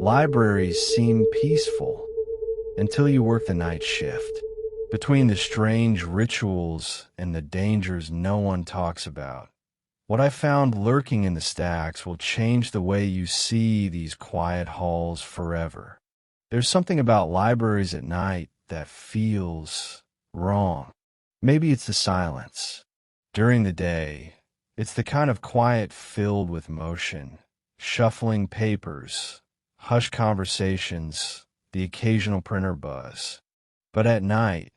Libraries seem peaceful until you work the night shift. Between the strange rituals and the dangers no one talks about, what I found lurking in the stacks will change the way you see these quiet halls forever. There's something about libraries at night that feels wrong. Maybe it's the silence. During the day, it's the kind of quiet filled with motion, shuffling papers, hushed conversations, the occasional printer buzz. But at night,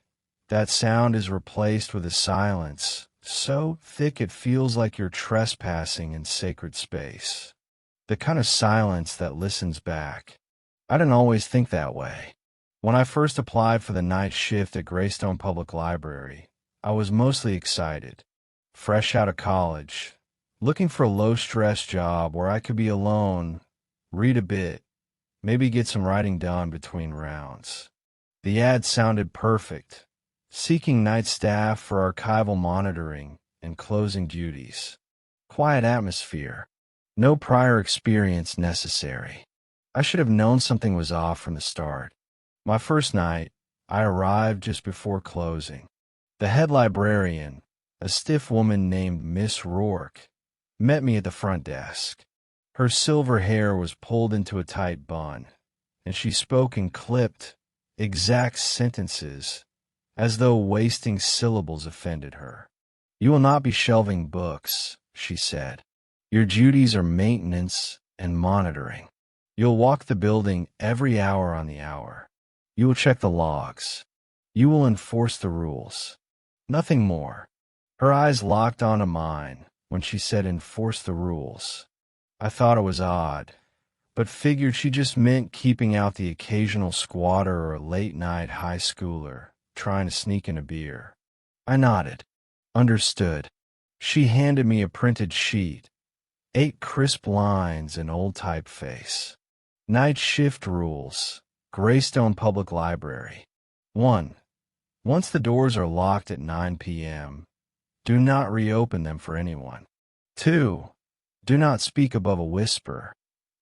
that sound is replaced with a silence so thick it feels like you're trespassing in sacred space. The kind of silence that listens back. I didn't always think that way. When I first applied for the night shift at Greystone Public Library, I was mostly excited. Fresh out of college, looking for a low-stress job where I could be alone, read a bit, maybe get some writing done between rounds. The ad sounded perfect, seeking night staff for archival monitoring and closing duties. Quiet atmosphere. No prior experience necessary. I should have known something was off from the start. My first night, I arrived just before closing. The head librarian, a stiff woman named Miss Rourke, met me at the front desk. Her silver hair was pulled into a tight bun, and she spoke in clipped, exact sentences, as though wasting syllables offended her. "You will not be shelving books," she said. "Your duties are maintenance and monitoring. You'll walk the building every hour on the hour. You will check the logs. You will enforce the rules. Nothing more." Her eyes locked onto mine when she said enforce the rules. I thought it was odd, but figured she just meant keeping out the occasional squatter or late-night high schooler trying to sneak in a beer. I nodded. Understood. She handed me a printed sheet, 8 crisp lines in old typeface. Night shift rules. Greystone Public Library. 1. Once the doors are locked at 9 p.m., do not reopen them for anyone. 2. Do not speak above a whisper,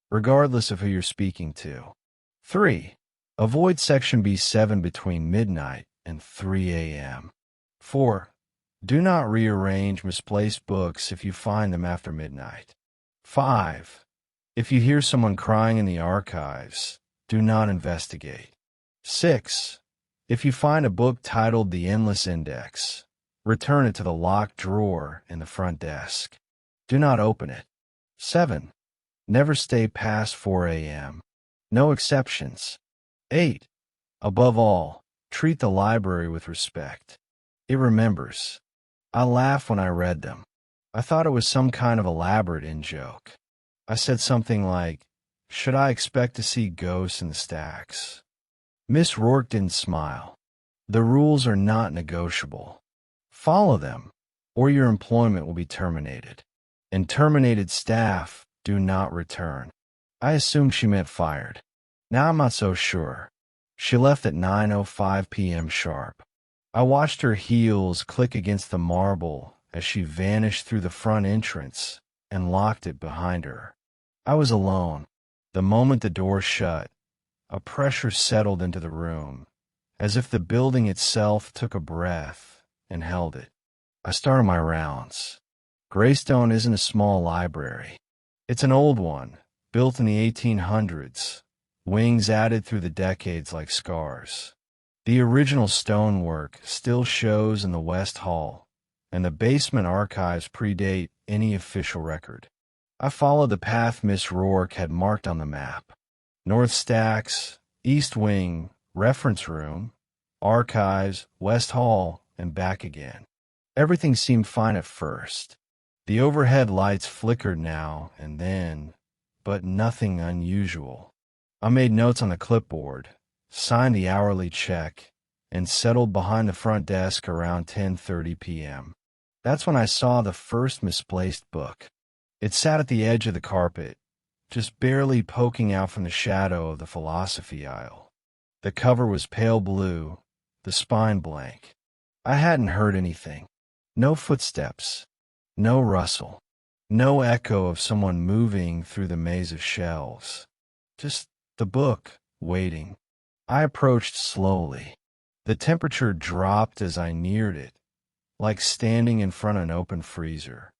regardless of who you're speaking to. 3. Avoid Section B7 between midnight and 3 a.m. 4. Do not rearrange misplaced books if you find them after midnight. 5. If you hear someone crying in the archives, do not investigate. 6. If you find a book titled The Endless Index, return it to the locked drawer in the front desk. Do not open it. 7. Never stay past 4 a.m. No exceptions. 8. Above all, treat the library with respect. It remembers. I laughed when I read them. I thought it was some kind of elaborate in-joke. I said something like, "Should I expect to see ghosts in the stacks?" Miss Rourke didn't smile. "The rules are not negotiable. Follow them, or your employment will be terminated. And terminated staff do not return." I assumed she meant fired. Now I'm not so sure. She left at 9:05 p.m. sharp. I watched her heels click against the marble as she vanished through the front entrance and locked it behind her. I was alone. The moment the door shut, a pressure settled into the room, as if the building itself took a breath and held it. I started my rounds. Greystone isn't a small library. It's an old one, built in the 1800s, wings added through the decades like scars. The original stonework still shows in the West Hall, and the basement archives predate any official record. I followed the path Miss Rourke had marked on the map. North Stacks, East Wing, Reference Room, Archives, West Hall, and back again. Everything seemed fine at first. The overhead lights flickered now and then, but nothing unusual. I made notes on the clipboard, signed the hourly check, and settled behind the front desk around 10:30 p.m. That's when I saw the first misplaced book. It sat at the edge of the carpet, just barely poking out from the shadow of the philosophy aisle. The cover was pale blue, the spine blank. I hadn't heard anything. No footsteps, no rustle, no echo of someone moving through the maze of shelves. Just The book, waiting. I approached slowly. The temperature dropped as I neared it, like standing in front of an open freezer.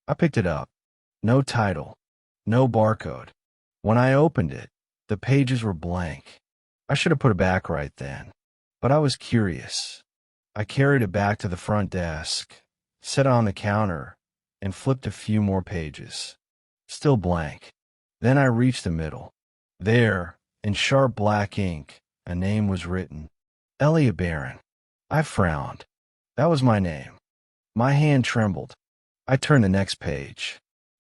I picked it up. No title. No barcode. When I opened it, the pages were blank. I should have put it back right then. But I was curious. I carried it back to the front desk, set it on the counter, and flipped a few more pages. Still blank. Then I reached the middle. There, in sharp black ink, a name was written. Elliot Barron. I frowned. That was my name. My hand trembled. I turned the next page.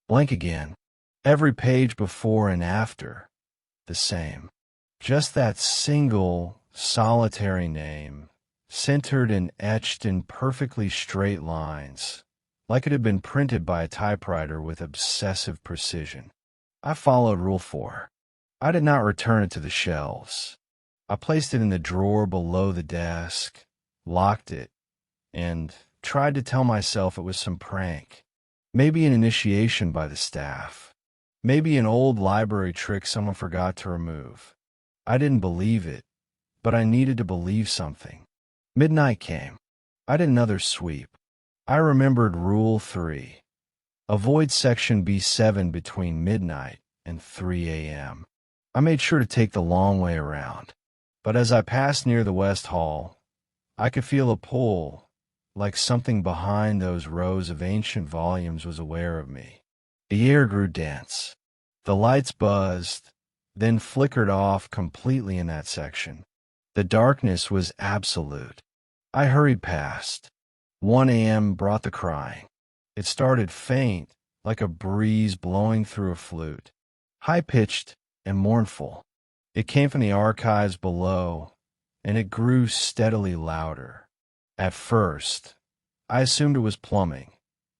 Blank again. Every page before and after, the same. Just that single, solitary name, centered and etched in perfectly straight lines, like it had been printed by a typewriter with obsessive precision. I followed Rule 4. I did not return it to the shelves. I placed it in the drawer below the desk, locked it, and tried to tell myself it was some prank. Maybe an initiation by the staff. Maybe an old library trick someone forgot to remove. I didn't believe it, but I needed to believe something. Midnight came. I did another sweep. I remembered Rule 3. Avoid Section B7 between midnight and 3 a.m. I made sure to take the long way around. But as I passed near the West Hall, I could feel a pull, like something behind those rows of ancient volumes was aware of me. The air grew dense. The lights buzzed, then flickered off completely in that section. The darkness was absolute. I hurried past. 1 a.m. brought the crying. It started faint, like a breeze blowing through a flute, high-pitched and mournful. It came from the archives below, and it grew steadily louder. At first, I assumed it was plumbing.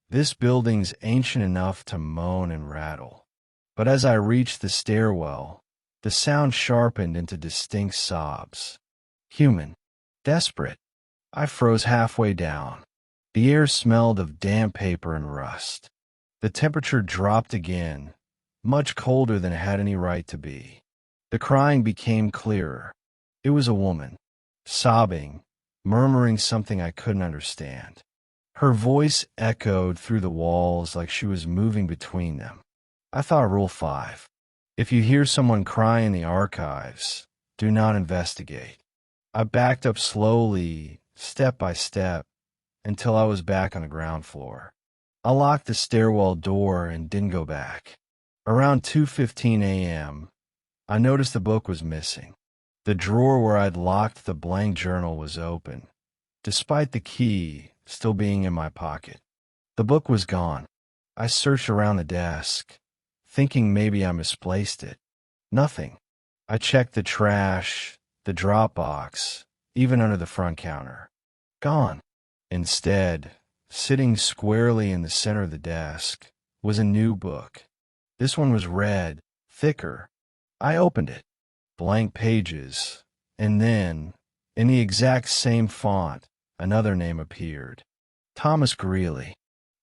This building's ancient enough to moan and rattle. But as I reached the stairwell, the sound sharpened into distinct sobs. Human. Desperate. I froze halfway down. The air smelled of damp paper and rust. The temperature dropped again, much colder than it had any right to be. The crying became clearer. It was a woman, sobbing, murmuring something I couldn't understand. Her voice echoed through the walls like she was moving between them. I thought Rule 5. If you hear someone cry in the archives, do not investigate. I backed up slowly, step by step, until I was back on the ground floor. I locked the stairwell door and didn't go back. Around 2:15 a.m., I noticed the book was missing. The drawer where I'd locked the blank journal was open, despite the key still being in my pocket. The book was gone. I searched around the desk, thinking maybe I misplaced it. Nothing. I checked the trash, the drop box, even under the front counter. Gone. Instead, sitting squarely in the center of the desk, was a new book. This one was red, thicker. I opened it. Blank pages. And then, in the exact same font, another name appeared. Thomas Greeley.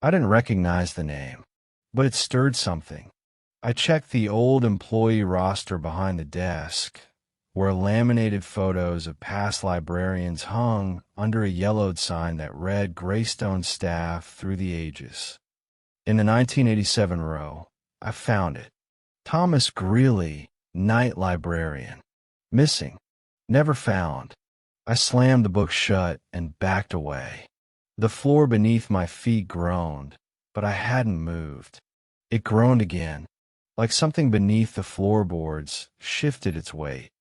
I didn't recognize the name, but it stirred something. I checked the old employee roster behind the desk, where laminated photos of past librarians hung under a yellowed sign that read Greystone Staff Through the Ages. In the 1987 row, I found it. Thomas Greeley, Night Librarian. Missing. Never found. I slammed the book shut and backed away. The floor beneath my feet groaned, but I hadn't moved. It groaned again, like something beneath the floorboards shifted its weight.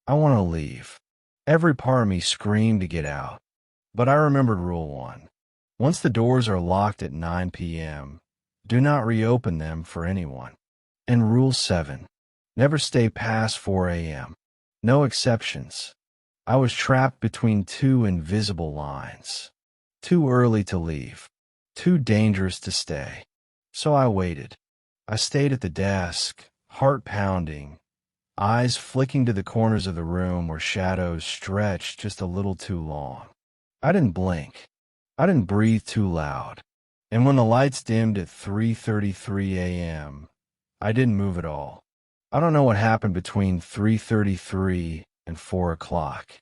I want to leave. Every part of me screamed to get out. But I remembered Rule 1. Once the doors are locked at 9 p.m., do not reopen them for anyone. And Rule 7. Never stay past 4 a.m. No exceptions. I was trapped between two invisible lines. Too early to leave. Too dangerous to stay. So I waited. I stayed at the desk, heart pounding, eyes flicking to the corners of the room where shadows stretched just a little too long. I didn't blink. I didn't breathe too loud. And when the lights dimmed at 3:33 a.m., I didn't move at all. I don't know what happened between 3:33 and 4 o'clock.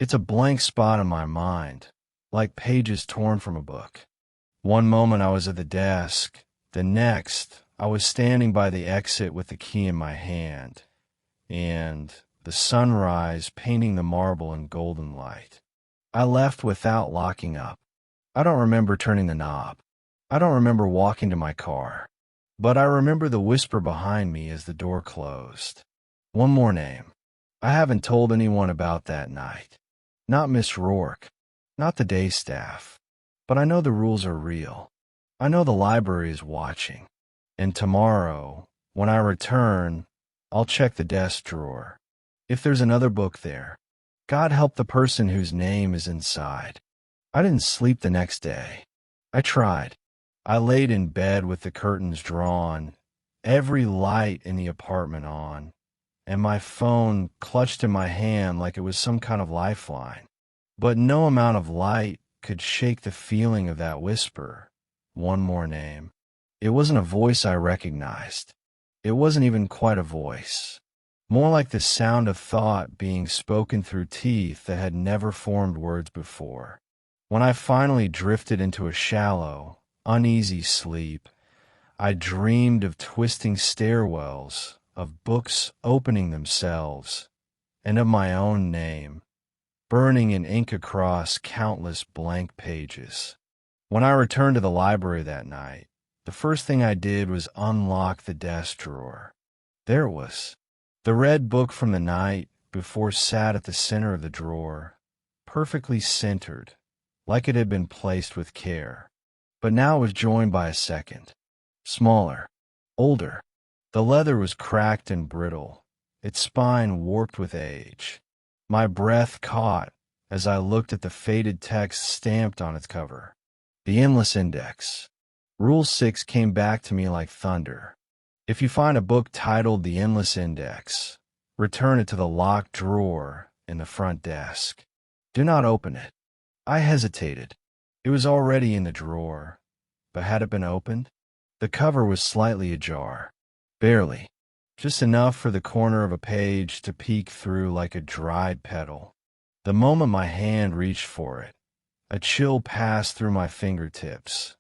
It's a blank spot in my mind, like pages torn from a book. One moment I was at the desk, the next I was standing by the exit with the key in my hand, and the sunrise painting the marble in golden light. I left without locking up. I don't remember turning the knob. I don't remember walking to my car. But I remember the whisper behind me as the door closed. One more name. I haven't told anyone about that night. Not Miss Rourke. Not the day staff. But I know the rules are real. I know the library is watching. And tomorrow, when I return, I'll check the desk drawer. If there's another book there, God help the person whose name is inside. I didn't sleep the next day. I tried. I laid in bed with the curtains drawn, every light in the apartment on, and my phone clutched in my hand like it was some kind of lifeline. But no amount of light could shake the feeling of that whisper. One more name. It wasn't a voice I recognized. It wasn't even quite a voice. More like the sound of thought being spoken through teeth that had never formed words before. When I finally drifted into a shallow, uneasy sleep, I dreamed of twisting stairwells, of books opening themselves, and of my own name, burning in ink across countless blank pages. When I returned to the library that night, the first thing I did was unlock the desk drawer. There it was. The red book from the night before sat at the center of the drawer, perfectly centered, like it had been placed with care. But now it was joined by a second, smaller, older. The leather was cracked and brittle, its spine warped with age. My breath caught as I looked at the faded text stamped on its cover. The Endless Index. Rule 6 came back to me like thunder. If you find a book titled The Endless Index, return it to the locked drawer in the front desk. Do not open it. I hesitated. It was already in the drawer, but had it been opened? The cover was slightly ajar. Barely. Just enough for the corner of a page to peek through like a dried petal. The moment my hand reached for it, a chill passed through my fingertips.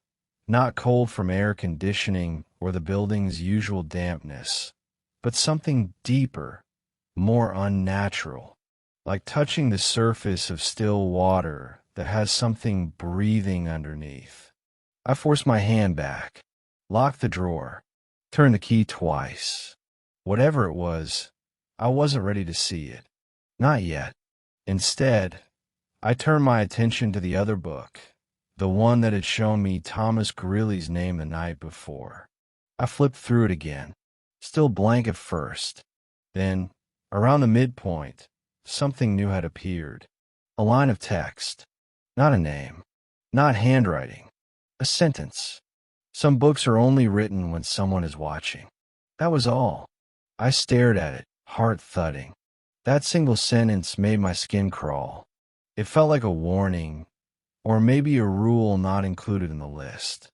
Not cold from air conditioning or the building's usual dampness, but something deeper, more unnatural, like touching the surface of still water that has something breathing underneath. I forced my hand back, locked the drawer, turned the key twice. Whatever it was, I wasn't ready to see it. Not yet. Instead, I turned my attention to the other book, the one that had shown me Thomas Greeley's name the night before. I flipped through it again, still blank at first. Then, around the midpoint, something new had appeared. A line of text. Not a name. Not handwriting. A sentence. Some books are only written when someone is watching. That was all. I stared at it, heart thudding. That single sentence made my skin crawl. It felt like a warning, or maybe a rule not included in the list.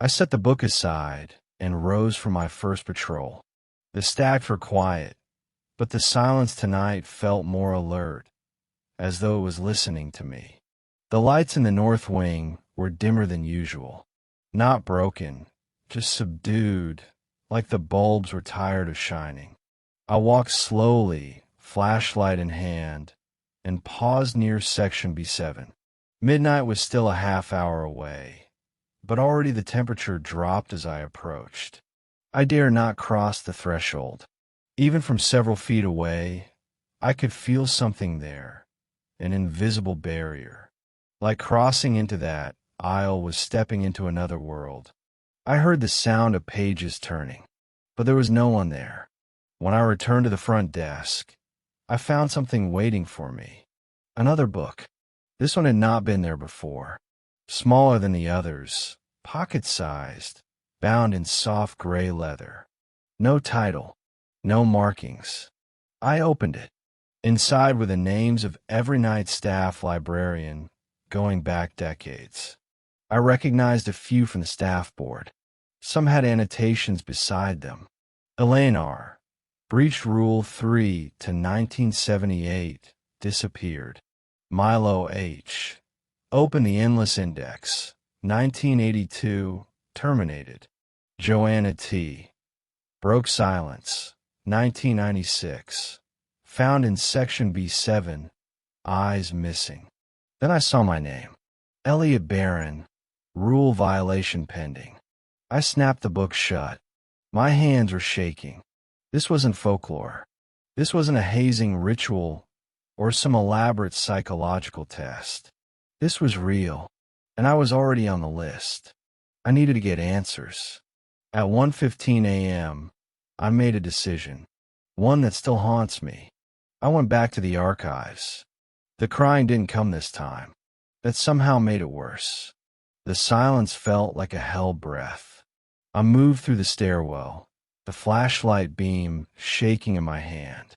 I set the book aside and rose for my first patrol. The stacks were quiet, but the silence tonight felt more alert, as though it was listening to me. The lights in the north wing were dimmer than usual. Not broken, just subdued, like the bulbs were tired of shining. I walked slowly, flashlight in hand, and paused near section B7. Midnight was still a half hour away, but already the temperature dropped as I approached. I dare not cross the threshold. Even from several feet away, I could feel something there, an invisible barrier. Like crossing into that aisle was stepping into another world. I heard the sound of pages turning, but there was no one there. When I returned to the front desk, I found something waiting for me. Another book. This one had not been there before. Smaller than the others, pocket-sized, bound in soft gray leather. No title, no markings. I opened it. Inside were the names of every night staff librarian going back decades. I recognized a few from the staff board. Some had annotations beside them. Eleanor, Breached Rule 3 to 1978. Disappeared. Milo H. Opened the Endless Index. 1982. Terminated. Joanna T. Broke silence. 1996. Found in Section B7. Eyes missing. Then I saw my name. Elliot Barron. Rule violation pending. I snapped the book shut. My hands were shaking. This wasn't folklore. This wasn't a hazing ritual or some elaborate psychological test. This was real, and I was already on the list. I needed to get answers. At 1:15 a.m., I made a decision, one that still haunts me. I went back to the archives. The crying didn't come this time. That somehow made it worse. The silence felt like a hell breath. I moved through the stairwell, the flashlight beam shaking in my hand.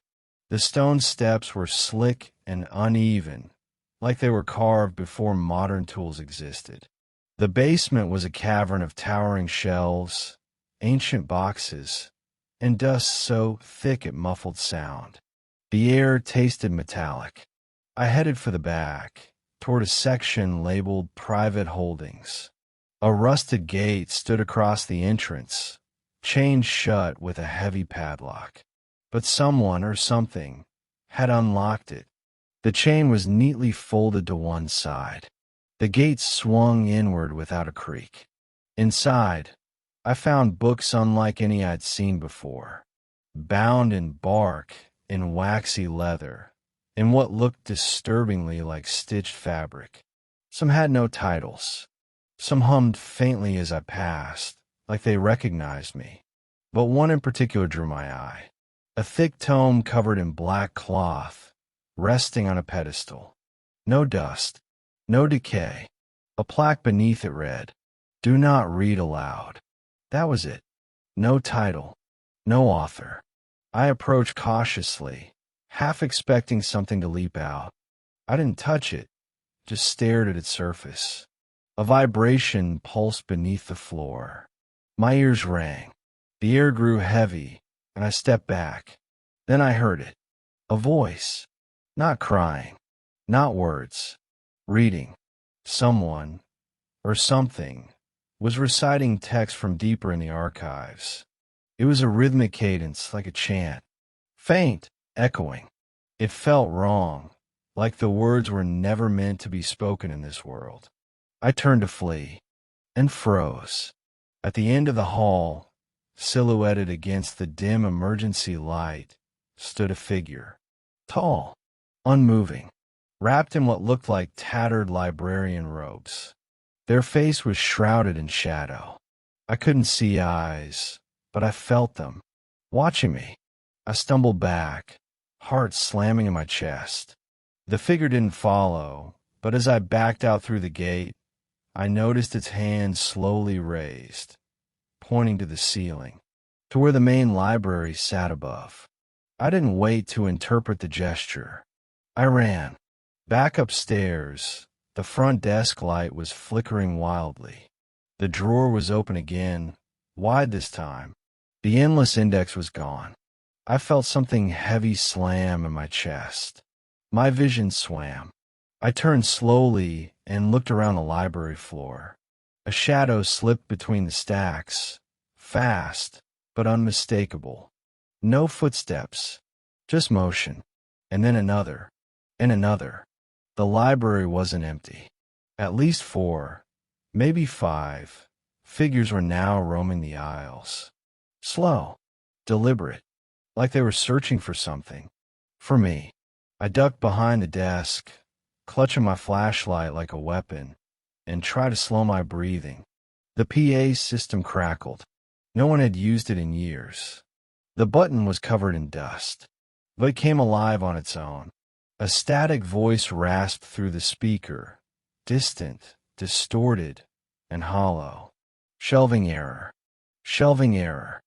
The stone steps were slick and uneven, like they were carved before modern tools existed. The basement was a cavern of towering shelves, ancient boxes, and dust so thick it muffled sound. The air tasted metallic. I headed for the back, toward a section labeled Private Holdings. A rusted gate stood across the entrance, chained shut with a heavy padlock. But someone or something had unlocked it. The chain was neatly folded to one side. The gate swung inward without a creak. Inside, I found books unlike any I'd seen before, bound in bark, in waxy leather, in what looked disturbingly like stitched fabric. Some had no titles. Some hummed faintly as I passed, like they recognized me. But one in particular drew my eye. A thick tome covered in black cloth, resting on a pedestal. No dust, no decay. A plaque beneath it read, "Do not read aloud." That was it. No title, no author. I approached cautiously, half expecting something to leap out. I didn't touch it, just stared at its surface. A vibration pulsed beneath the floor. My ears rang. The air grew heavy, and I stepped back. Then I heard it. A voice. Not crying. Not words. Reading. Someone, or something, was reciting text from deeper in the archives. It was a rhythmic cadence, like a chant. Faint, echoing. It felt wrong, like the words were never meant to be spoken in this world. I turned to flee, and froze. At the end of the hall, silhouetted against the dim emergency light, stood a figure. Tall, unmoving, wrapped in what looked like tattered librarian robes. Their face was shrouded in shadow. I couldn't see eyes, but I felt them, watching me. I stumbled back, heart slamming in my chest. The figure didn't follow, but as I backed out through the gate, I noticed its hand slowly raised, pointing to the ceiling, to where the main library sat above. I didn't wait to interpret the gesture. I ran. Back upstairs, the front desk light was flickering wildly. The drawer was open again, wide this time. The endless index was gone. I felt something heavy slam in my chest. My vision swam. I turned slowly and looked around the library floor. A shadow slipped between the stacks, fast but unmistakable. No footsteps, just motion, and then another, and another. The library wasn't empty. At least 4, maybe 5, figures were now roaming the aisles. Slow, deliberate, like they were searching for something. For me. I ducked behind the desk, clutching my flashlight like a weapon, and tried to slow my breathing. The PA system crackled. No one had used it in years. The button was covered in dust, but it came alive on its own. A static voice rasped through the speaker, distant, distorted, and hollow. Shelving error. Shelving error.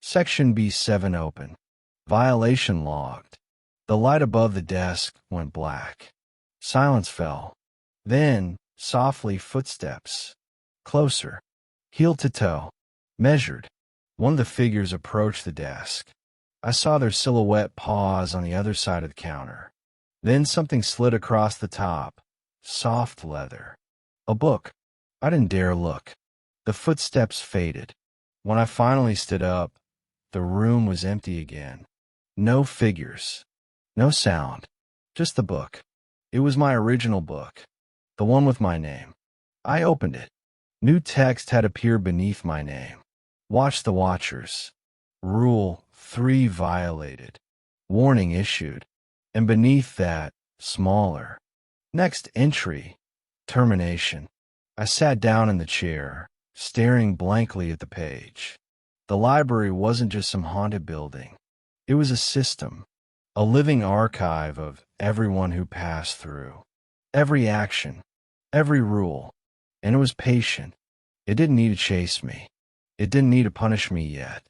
Section B7 open. Violation logged. The light above the desk went black. Silence fell. Then, softly, footsteps. Closer. Heel to toe. Measured. One of the figures approached the desk. I saw their silhouette pause on the other side of the counter. Then something slid across the top. Soft leather. A book. I didn't dare look. The footsteps faded. When I finally stood up, the room was empty again. No figures. No sound. Just the book. It was my original book. The one with my name. I opened it. New text had appeared beneath my name. Watch the Watchers. Rule 3 violated. Warning issued. And beneath that, smaller. Next entry. Termination. I sat down in the chair, staring blankly at the page. The library wasn't just some haunted building. It was a system. A living archive of everyone who passed through. Every action. Every rule. And it was patient. It didn't need to chase me. It didn't need to punish me yet.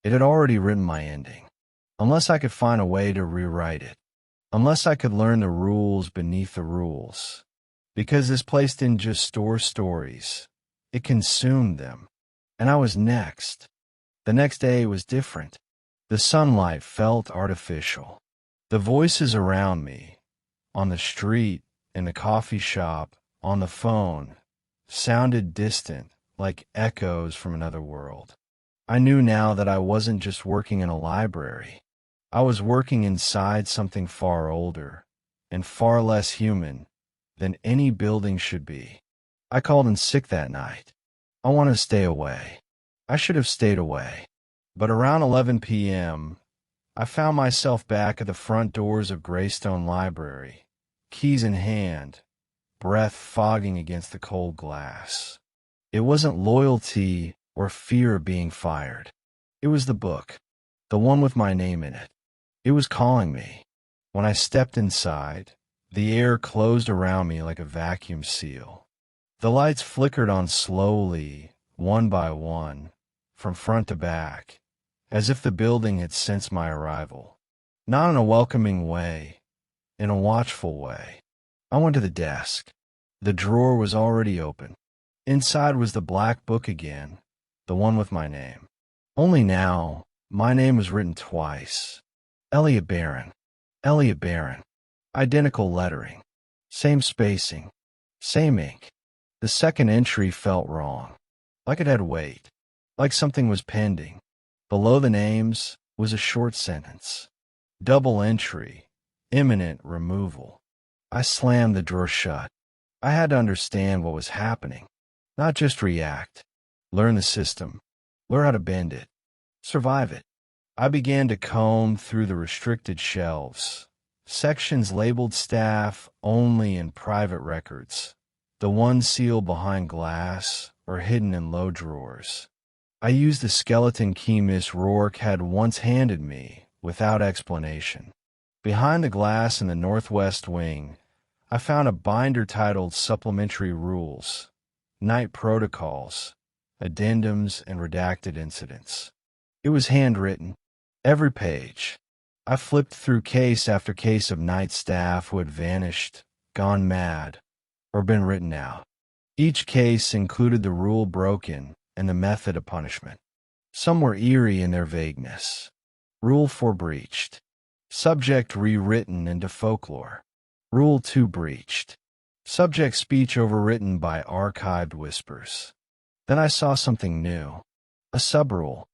It had already written my ending. Unless I could find a way to rewrite it. Unless I could learn the rules beneath the rules. Because this place didn't just store stories. It consumed them. And I was next. The next day was different. The sunlight felt artificial. The voices around me, on the street, in the coffee shop, on the phone, sounded distant, like echoes from another world. I knew now that I wasn't just working in a library. I was working inside something far older and far less human than any building should be. I called in sick that night. I wanted to stay away. I should have stayed away. But around 11 p.m., I found myself back at the front doors of Greystone Library, keys in hand, breath fogging against the cold glass. It wasn't loyalty or fear of being fired. It was the book, the one with my name in it. It was calling me. When I stepped inside, the air closed around me like a vacuum seal. The lights flickered on slowly, one by one, from front to back, as if the building had sensed my arrival. Not in a welcoming way, in a watchful way. I went to the desk. The drawer was already open. Inside was the black book again, the one with my name. Only now, my name was written twice. Elliot Barron. Elliot Barron. Identical lettering. Same spacing. Same ink. The second entry felt wrong. Like it had weight. Like something was pending. Below the names was a short sentence. Double entry. Imminent removal. I slammed the drawer shut. I had to understand what was happening. Not just react. Learn the system. Learn how to bend it. Survive it. I began to comb through the restricted shelves. Sections labeled staff only and private records. The ones sealed behind glass or hidden in low drawers. I used the skeleton key Miss Rourke had once handed me, without explanation. Behind the glass in the northwest wing, I found a binder titled Supplementary Rules, Night Protocols, Addendums, and Redacted Incidents. It was handwritten. Every page. I flipped through case after case of night staff who had vanished, gone mad, or been written out. Each case included the rule broken and the method of punishment. Some were eerie in their vagueness. Rule 4 breached. Subject rewritten into folklore. Rule 2 breached. Subject speech overwritten by archived whispers. Then I saw something new. A subrule,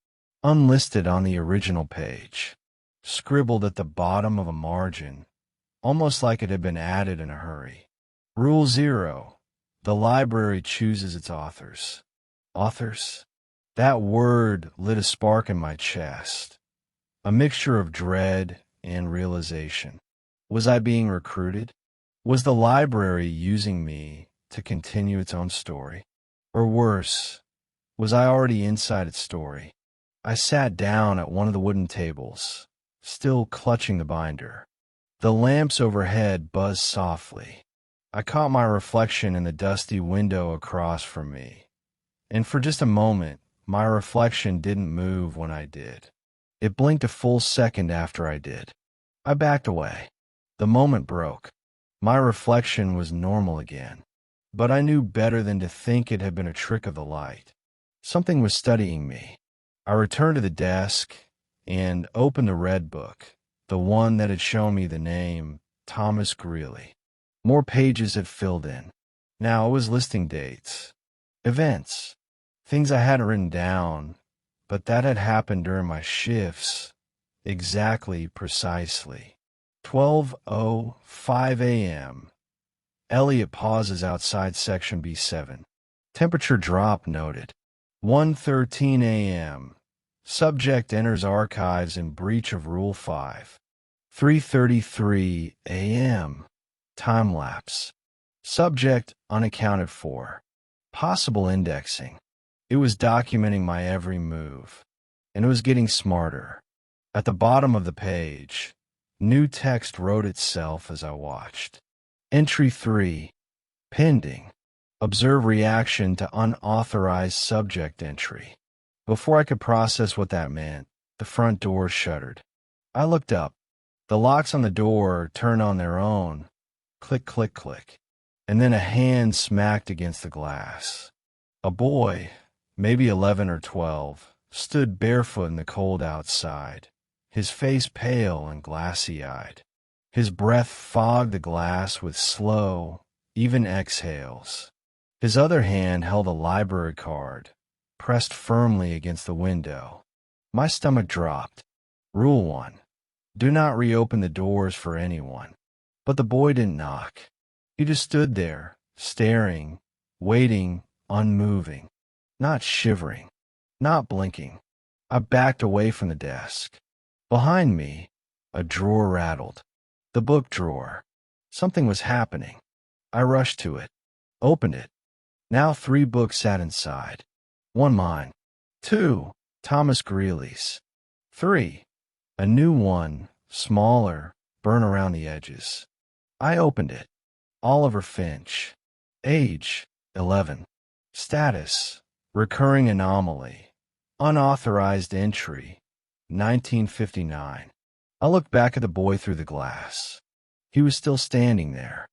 unlisted on the original page, scribbled at the bottom of a margin, almost like it had been added in a hurry. Rule 0. The library chooses its authors. Authors? That word lit a spark in my chest. A mixture of dread and realization. Was I being recruited? Was the library using me to continue its own story? Or worse, was I already inside its story? I sat down at one of the wooden tables, still clutching the binder. The lamps overhead buzzed softly. I caught my reflection in the dusty window across from me. And for just a moment, my reflection didn't move when I did. It blinked a full second after I did. I backed away. The moment broke. My reflection was normal again. But I knew better than to think it had been a trick of the light. Something was studying me. I returned to the desk, and opened the red book, the one that had shown me the name Thomas Greeley. More pages had filled in. Now it was listing dates, events, things I hadn't written down, but that had happened during my shifts, exactly, precisely. 12:05 a.m. Elliot pauses outside section B7. Temperature drop noted. 1:13 a.m. Subject enters archives in breach of Rule 5. 3:33 a.m. Time lapse. Subject unaccounted for. Possible indexing. It was documenting my every move, and it was getting smarter. At the bottom of the page, new text wrote itself as I watched. Entry 3. Pending. Observe reaction to unauthorized subject entry. Before I could process what that meant, the front door shuttered. I looked up. The locks on the door turned on their own. Click, click, click. And then a hand smacked against the glass. A boy, maybe 11 or 12, stood barefoot in the cold outside, his face pale and glassy-eyed. His breath fogged the glass with slow, even exhales. His other hand held a library card, pressed firmly against the window. My stomach dropped. Rule 1. Do not reopen the doors for anyone. But the boy didn't knock. He just stood there, staring, waiting, unmoving, not shivering, not blinking. I backed away from the desk. Behind me, a drawer rattled. The book drawer. Something was happening. I rushed to it, opened it. Now 3 books sat inside. 1 mine. 2, Thomas Greeley's. 3, a new one, smaller, burnt around the edges. I opened it. Oliver Finch. Age, 11. Status, recurring anomaly. Unauthorized entry, 1959. I looked back at the boy through the glass. He was still standing there.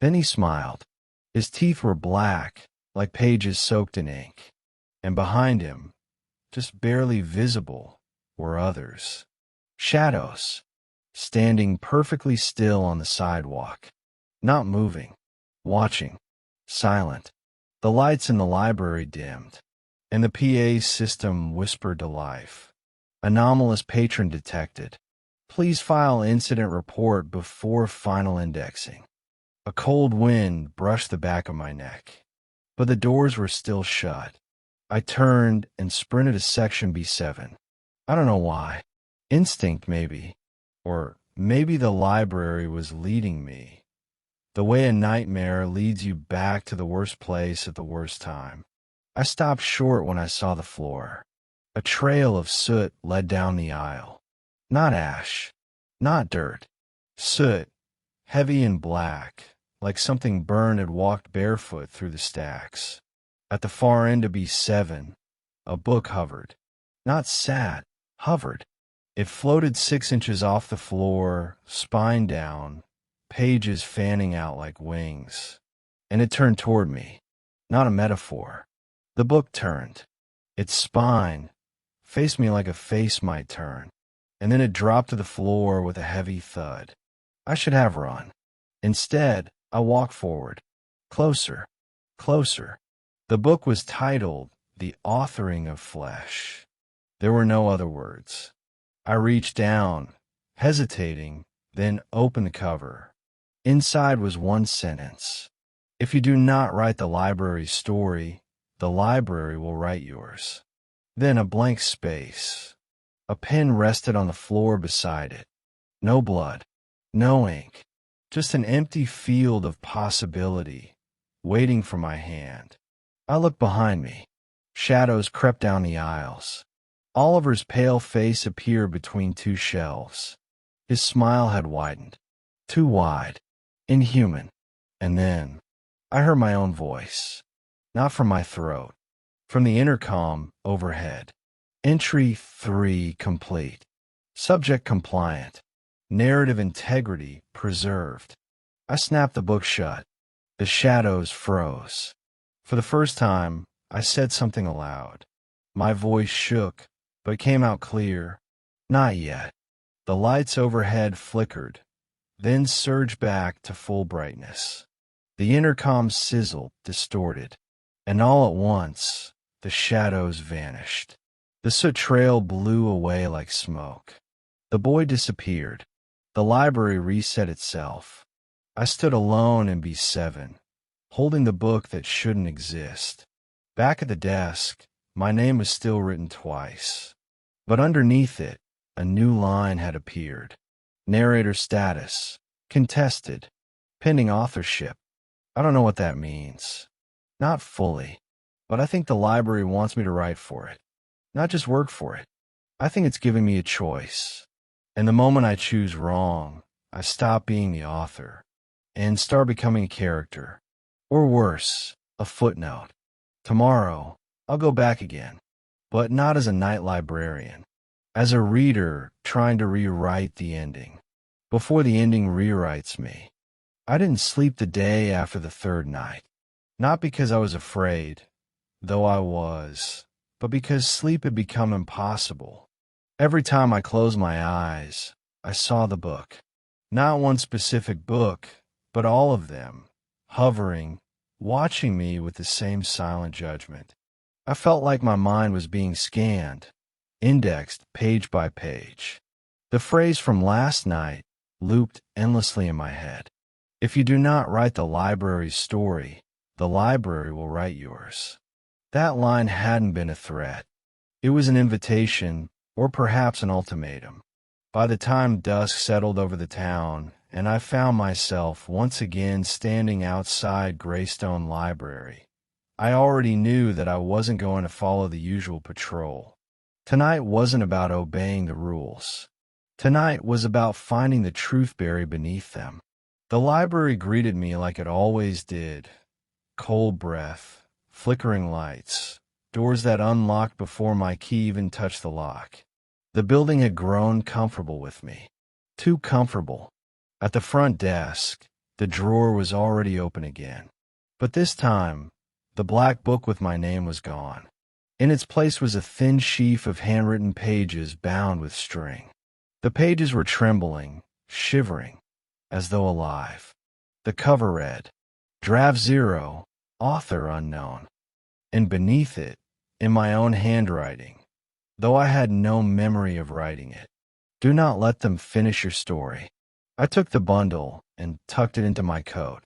Then he smiled. His teeth were black, like pages soaked in ink. And behind him, just barely visible, were others. Shadows, standing perfectly still on the sidewalk. Not moving, watching, silent. The lights in the library dimmed, and the PA system whispered to life. Anomalous patron detected. Please file incident report before final indexing. A cold wind brushed the back of my neck, but the doors were still shut. I turned and sprinted to section B7. I don't know why. Instinct, maybe. Or maybe the library was leading me. The way a nightmare leads you back to the worst place at the worst time. I stopped short when I saw the floor. A trail of soot led down the aisle. Not ash, not dirt. Soot, heavy and black, like something burned had walked barefoot through the stacks. At the far end of B7, a book hovered. Not sat, hovered. It floated 6 inches off the floor, spine down, pages fanning out like wings. And it turned toward me. Not a metaphor. The book turned. Its spine faced me like a face might turn. And then it dropped to the floor with a heavy thud. I should have run. Instead, I walked forward. Closer. Closer. The book was titled The Authoring of Flesh. There were no other words. I reached down, hesitating, then opened the cover. Inside was one sentence. If you do not write the library's story, the library will write yours. Then a blank space. A pen rested on the floor beside it. No blood, no ink, just an empty field of possibility, waiting for my hand. I looked behind me. Shadows crept down the aisles. Oliver's pale face appeared between 2 shelves. His smile had widened. Too wide. Inhuman. And then, I heard my own voice. Not from my throat. From the intercom overhead. Entry 3 complete. Subject compliant. Narrative integrity preserved. I snapped the book shut. The shadows froze. For the first time, I said something aloud. My voice shook, but came out clear. Not yet. The lights overhead flickered, then surged back to full brightness. The intercom sizzled, distorted, and all at once, the shadows vanished. The soot trail blew away like smoke. The boy disappeared. The library reset itself. I stood alone in B7, holding the book that shouldn't exist. Back at the desk, my name was still written twice. But underneath it, a new line had appeared. Narrator status. Contested. Pending authorship. I don't know what that means. Not fully. But I think the library wants me to write for it. Not just work for it. I think it's giving me a choice. And the moment I choose wrong, I stop being the author and start becoming a character. Or worse, a footnote. Tomorrow, I'll go back again. But not as a night librarian. As a reader trying to rewrite the ending. Before the ending rewrites me. I didn't sleep the day after the third night. Not because I was afraid, though I was, but because sleep had become impossible. Every time I closed my eyes, I saw the book. Not one specific book, but all of them, hovering, watching me with the same silent judgment. I felt like my mind was being scanned, indexed page by page. The phrase from last night looped endlessly in my head. If you do not write the library's story, the library will write yours. That line hadn't been a threat. It was an invitation, or perhaps an ultimatum. By the time dusk settled over the town, and I found myself once again standing outside Greystone Library, I already knew that I wasn't going to follow the usual patrol. Tonight wasn't about obeying the rules. Tonight was about finding the truth buried beneath them. The library greeted me like it always did. Cold breath, flickering lights, doors that unlocked before my key even touched the lock. The building had grown comfortable with me. Too comfortable. At the front desk, the drawer was already open again. But this time, the black book with my name was gone. In its place was a thin sheaf of handwritten pages bound with string. The pages were trembling, shivering, as though alive. The cover read, Draft 0, Author Unknown. And beneath it, in my own handwriting, though I had no memory of writing it, do not let them finish your story. I took the bundle and tucked it into my coat.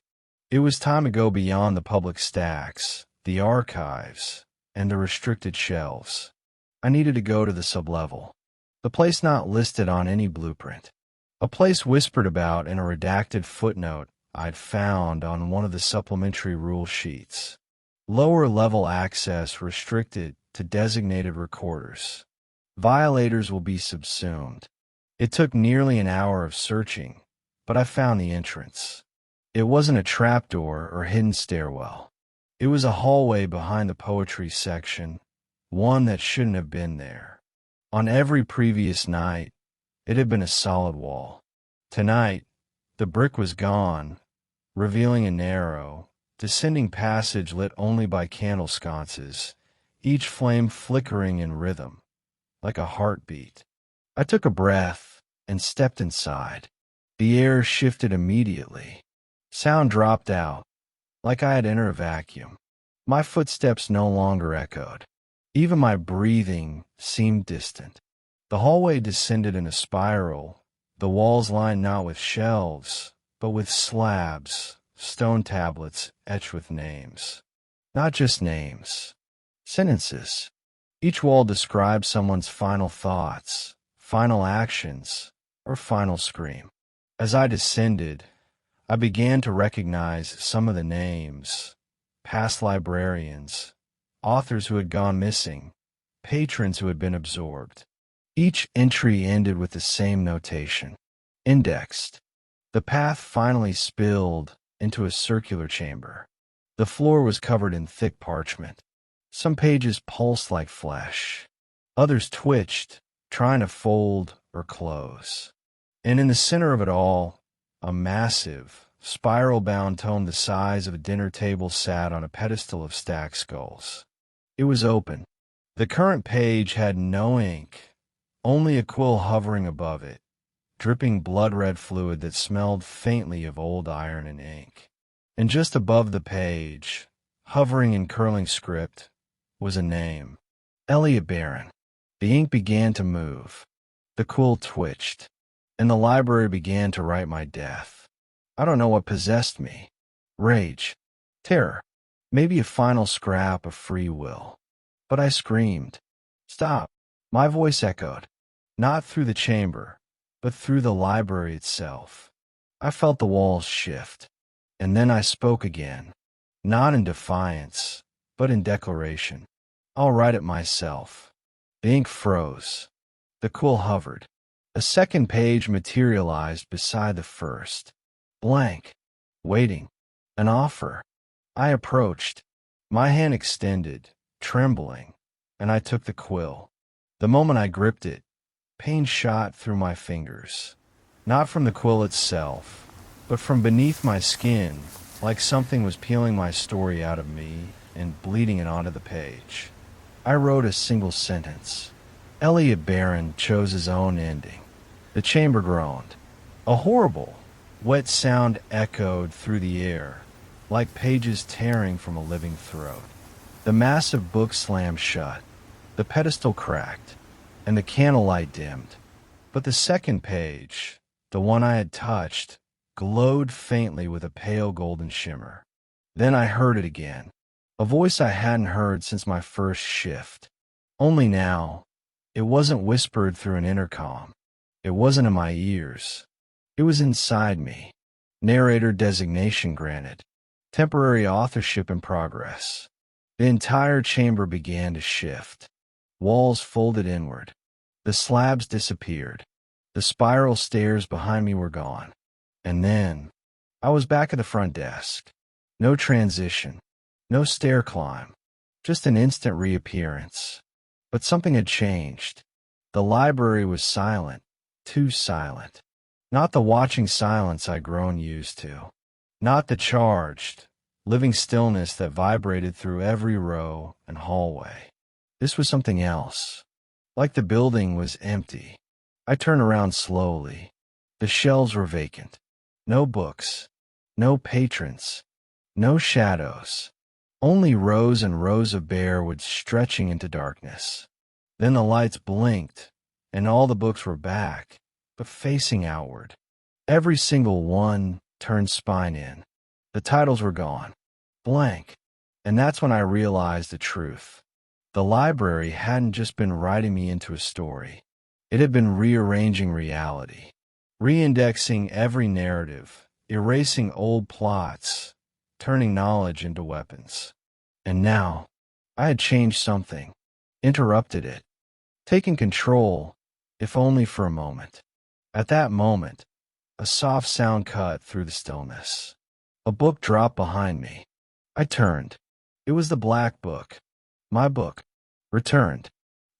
It was time to go beyond the public stacks, the archives, and the restricted shelves. I needed to go to the sublevel. The place not listed on any blueprint. A place whispered about in a redacted footnote I'd found on one of the supplementary rule sheets. Lower level access restricted to designated recorders. Violators will be subsumed. It took nearly an hour of searching, but I found the entrance. It wasn't a trapdoor or hidden stairwell. It was a hallway behind the poetry section, one that shouldn't have been there. On every previous night, it had been a solid wall. Tonight, the brick was gone, revealing a narrow, descending passage lit only by candle sconces, each flame flickering in rhythm, like a heartbeat. I took a breath and stepped inside. The air shifted immediately. Sound dropped out, like I had entered a vacuum. My footsteps no longer echoed. Even my breathing seemed distant. The hallway descended in a spiral, the walls lined not with shelves, but with slabs, stone tablets etched with names. Not just names. Sentences. Each wall described someone's final thoughts, final actions, or final scream. As I descended, I began to recognize some of the names. Past librarians, authors who had gone missing, patrons who had been absorbed. Each entry ended with the same notation. Indexed. The path finally spilled into a circular chamber. The floor was covered in thick parchment. Some pages pulsed like flesh. Others twitched, trying to fold or close. And in the center of it all, a massive, spiral-bound tome the size of a dinner table sat on a pedestal of stacked skulls. It was open. The current page had no ink, only a quill hovering above it, dripping blood-red fluid that smelled faintly of old iron and ink. And just above the page, hovering in curling script, was a name. Elliot Barron. The ink began to move. The quill twitched, and the library began to write my death. I don't know what possessed me. Rage. Terror. Maybe a final scrap of free will. But I screamed. Stop. My voice echoed. Not through the chamber, but through the library itself. I felt the walls shift. And then I spoke again. Not in defiance, but in declaration. I'll write it myself. The ink froze. The quill hovered. A second page materialized beside the first. Blank. Waiting. An offer. I approached. My hand extended, trembling, and I took the quill. The moment I gripped it, pain shot through my fingers. Not from the quill itself, but from beneath my skin, like something was peeling my story out of me and bleeding it onto the page. I wrote a single sentence. Elliot Barron chose his own ending. The chamber groaned. A horrible, wet sound echoed through the air, like pages tearing from a living throat. The massive book slammed shut. The pedestal cracked, and the candlelight dimmed. But the second page, the one I had touched, glowed faintly with a pale golden shimmer. Then I heard it again, a voice I hadn't heard since my first shift. Only now, it wasn't whispered through an intercom. It wasn't in my ears. It was inside me. Narrator designation granted. Temporary authorship in progress. The entire chamber began to shift. Walls folded inward. The slabs disappeared. The spiral stairs behind me were gone. And then, I was back at the front desk. No transition. No stair climb. Just an instant reappearance. But something had changed. The library was silent. Too silent. Not the watching silence I'd grown used to. Not the charged, living stillness that vibrated through every row and hallway. This was something else. Like the building was empty. I turned around slowly. The shelves were vacant. No books. No patrons. No shadows. Only rows and rows of bare wood stretching into darkness. Then the lights blinked, and all the books were back, but facing outward. Every single one turned spine in. The titles were gone. Blank. And that's when I realized the truth. The library hadn't just been writing me into a story. It had been rearranging reality. Reindexing every narrative, erasing old plots, turning knowledge into weapons. And now, I had changed something, interrupted it, taken control, if only for a moment. At that moment, a soft sound cut through the stillness. A book dropped behind me. I turned. It was the black book. My book. Returned.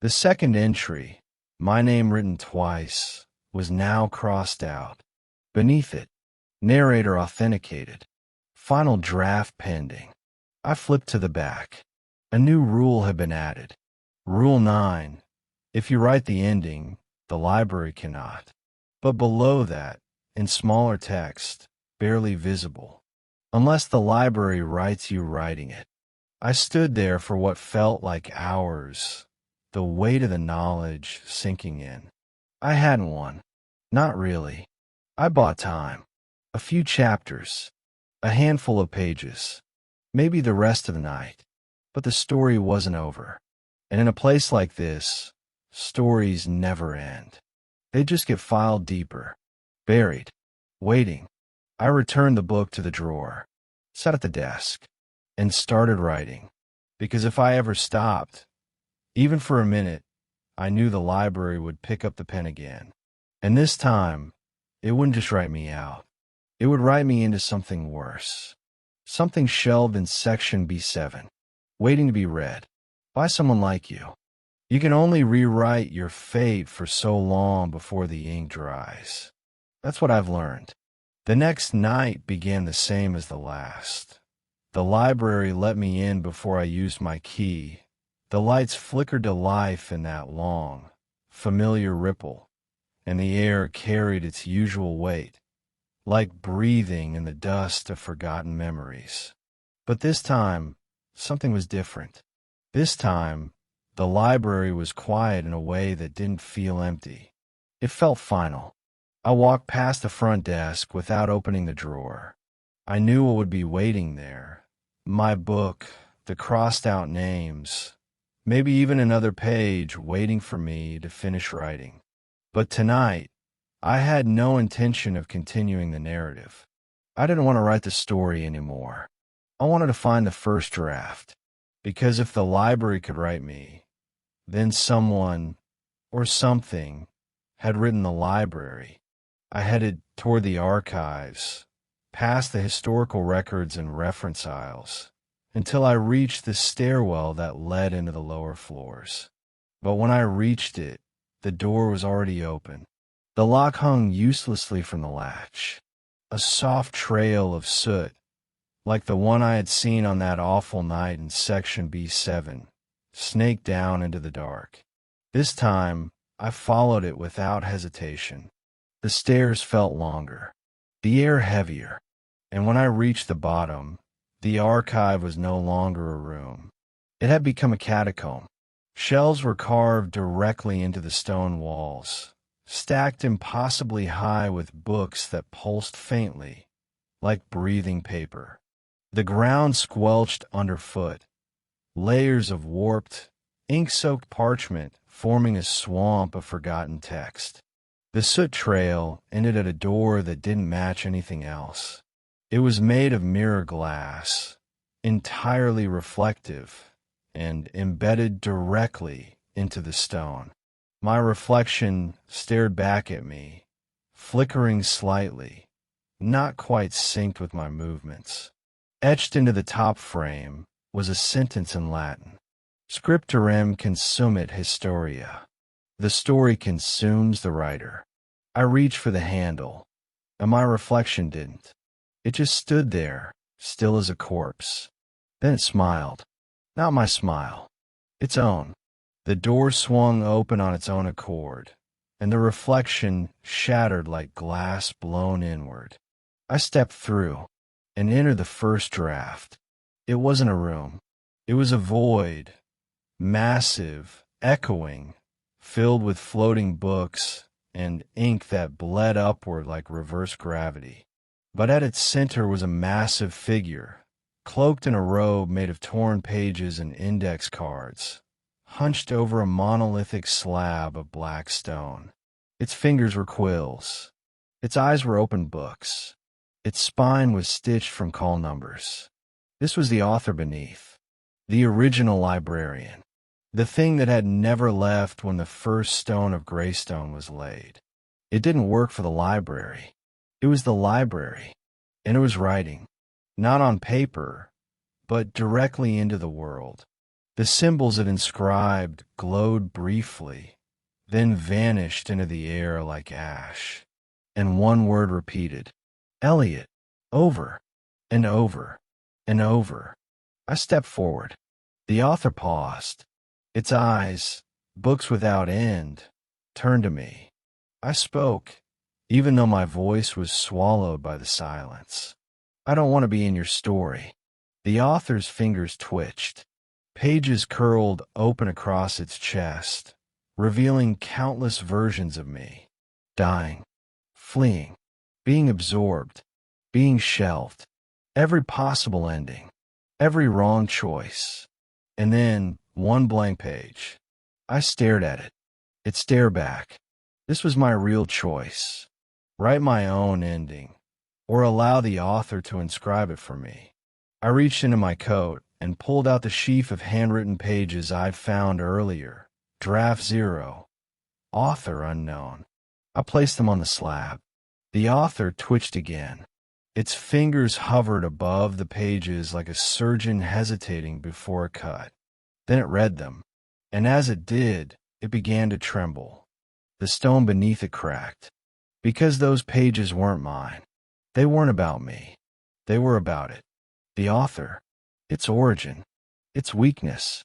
The second entry, my name written twice, was now crossed out. Beneath it, narrator authenticated. Final draft pending. I flipped to the back. A new rule had been added. Rule 9. If you write the ending, the library cannot. But below that, in smaller text, barely visible, unless the library writes you writing it. I stood there for what felt like hours, the weight of the knowledge sinking in. I hadn't won. Not really. I bought time. A few chapters. A handful of pages. Maybe the rest of the night. But the story wasn't over. And in a place like this, stories never end. They just get filed deeper. Buried. Waiting. I returned the book to the drawer. Sat at the desk. And started writing. Because if I ever stopped, even for a minute, I knew the library would pick up the pen again. And this time, it wouldn't just write me out. It would write me into something worse. Something shelved in section B7, waiting to be read by someone like you. You can only rewrite your fate for so long before the ink dries. That's what I've learned. The next night began the same as the last. The library let me in before I used my key. The lights flickered to life in that long, familiar ripple, and the air carried its usual weight, like breathing in the dust of forgotten memories. But this time, something was different. This time, the library was quiet in a way that didn't feel empty. It felt final. I walked past the front desk without opening the drawer. I knew what would be waiting there. My book, the crossed-out names, maybe even another page waiting for me to finish writing. But tonight, I had no intention of continuing the narrative. I didn't want to write the story anymore. I wanted to find the first draft, because if the library could write me, then someone or something had written the library. I headed toward the archives, past the historical records and reference aisles, until I reached the stairwell that led into the lower floors. But when I reached it, the door was already open. The lock hung uselessly from the latch. A soft trail of soot, like the one I had seen on that awful night in Section B7, snaked down into the dark. This time, I followed it without hesitation. The stairs felt longer, the air heavier, and when I reached the bottom, the archive was no longer a room. It had become a catacomb. Shelves were carved directly into the stone walls, stacked impossibly high with books that pulsed faintly, like breathing paper. The ground squelched underfoot, layers of warped, ink-soaked parchment forming a swamp of forgotten text. The soot trail ended at a door that didn't match anything else. It was made of mirror glass, entirely reflective, and embedded directly into the stone. My reflection stared back at me, flickering slightly, not quite synced with my movements. Etched into the top frame was a sentence in Latin. Scripturem consumit historia. The story consumes the writer. I reached for the handle, and my reflection didn't. It just stood there, still as a corpse. Then it smiled. Not my smile. Its own. The door swung open on its own accord, and the reflection shattered like glass blown inward. I stepped through and entered the first draft. It wasn't a room. It was a void, massive, echoing, filled with floating books and ink that bled upward like reverse gravity. But at its center was a massive figure, cloaked in a robe made of torn pages and index cards, hunched over a monolithic slab of black stone. Its fingers were quills. Its eyes were open books. Its spine was stitched from call numbers. This was the author beneath, the original librarian, the thing that had never left when the first stone of Greystone was laid. It didn't work for the library. It was the library, and it was writing, not on paper, but directly into the world. The symbols it inscribed glowed briefly, then vanished into the air like ash, and one word repeated, Elliot, over and over and over. I stepped forward. The author paused. Its eyes, books without end, turned to me. I spoke, even though my voice was swallowed by the silence. I don't want to be in your story. The author's fingers twitched. Pages curled open across its chest, revealing countless versions of me. Dying, fleeing, being absorbed, being shelved. Every possible ending, every wrong choice. And then one blank page. I stared at it. It stared back. This was my real choice. Write my own ending, or allow the author to inscribe it for me. I reached into my coat and pulled out the sheaf of handwritten pages I'd found earlier. Draft 0. Author unknown. I placed them on the slab. The author twitched again. Its fingers hovered above the pages like a surgeon hesitating before a cut. Then it read them, and as it did, it began to tremble. The stone beneath it cracked. Because those pages weren't mine. They weren't about me. They were about it. The author. Its origin. Its weakness.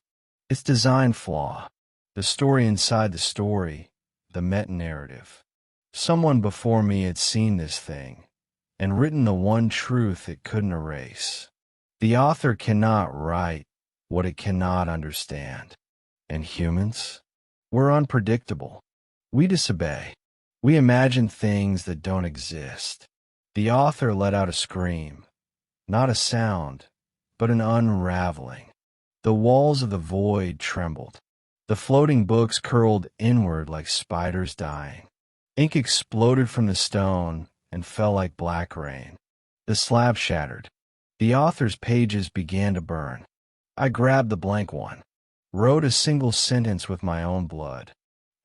Its design flaw. The story inside the story, the meta-narrative. Someone before me had seen this thing and written the one truth it couldn't erase. The author cannot write what it cannot understand. And humans? We're unpredictable. We disobey. We imagine things that don't exist. The author let out a scream, not a sound, but an unraveling. The walls of the void trembled. The floating books curled inward like spiders dying. Ink exploded from the stone and fell like black rain. The slab shattered. The author's pages began to burn. I grabbed the blank one, wrote a single sentence with my own blood.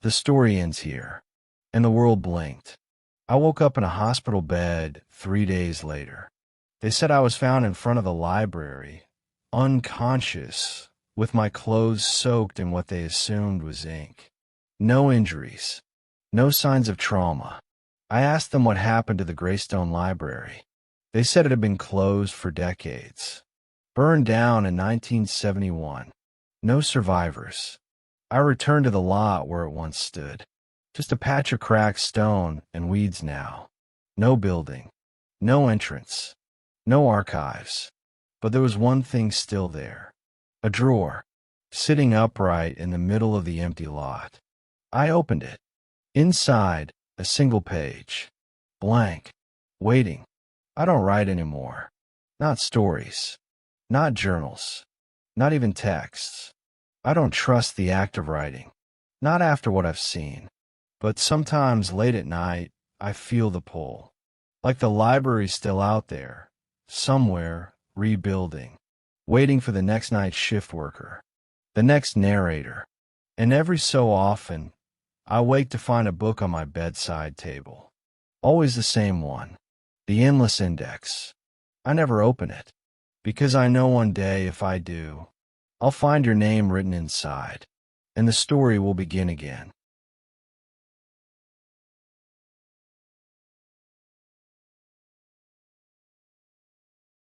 The story ends here. And the world blinked. I woke up in a hospital bed 3 days later. They said I was found in front of the library, unconscious, with my clothes soaked in what they assumed was ink. No injuries. No signs of trauma. I asked them what happened to the Greystone Library. They said it had been closed for decades. Burned down in 1971. No survivors. I returned to the lot where it once stood. Just a patch of cracked stone and weeds now. No building. No entrance. No archives. But there was one thing still there. A drawer, sitting upright in the middle of the empty lot. I opened it. Inside, a single page. Blank. Waiting. I don't write anymore. Not stories. Not journals. Not even texts. I don't trust the act of writing. Not after what I've seen. But sometimes late at night, I feel the pull. Like the library's still out there, somewhere, rebuilding, waiting for the next night shift worker, the next narrator. And every so often, I wake to find a book on my bedside table. Always the same one, the endless index. I never open it, because I know one day if I do, I'll find your name written inside, and the story will begin again.